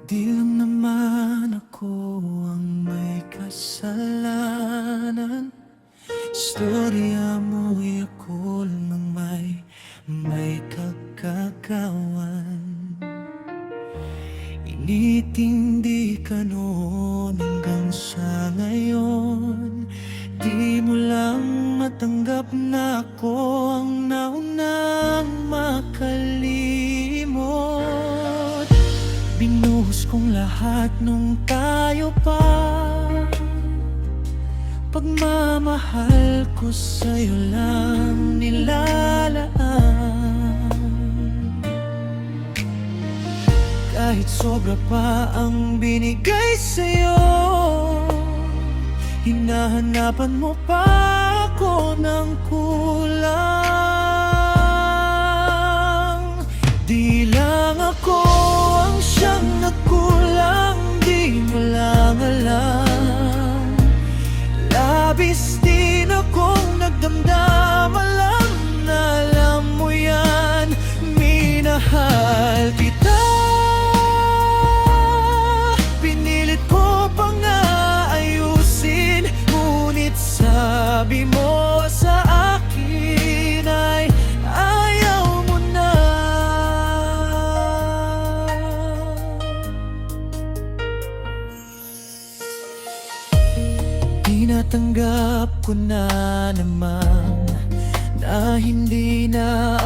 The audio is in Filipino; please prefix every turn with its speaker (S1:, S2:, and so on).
S1: Di lang naman ako ang may kasalanan. Istorya mo'y ako lang ang may kagagawan. Initindi ka noon hanggang sa ngayon. Di mo lang matanggap na ako ang naunang makalimot. Binuhos kong lahat nung tayo pa. Pagmamahal ko sa'yo lang nilalaan. Kahit sobra pa ang binigay sa'yo, hinahanapan mo pa ako ng kulang. Di lang ako ang siyang nagkulang, di mo lang alam. Labis din akong nagdamdam, alam na alam mo yan. Minahal kita, pinilit ko pa nga ayusin, ngunit sabi mo sa akin ay ayaw mo na. Tinatanggap ko na naman na hindi na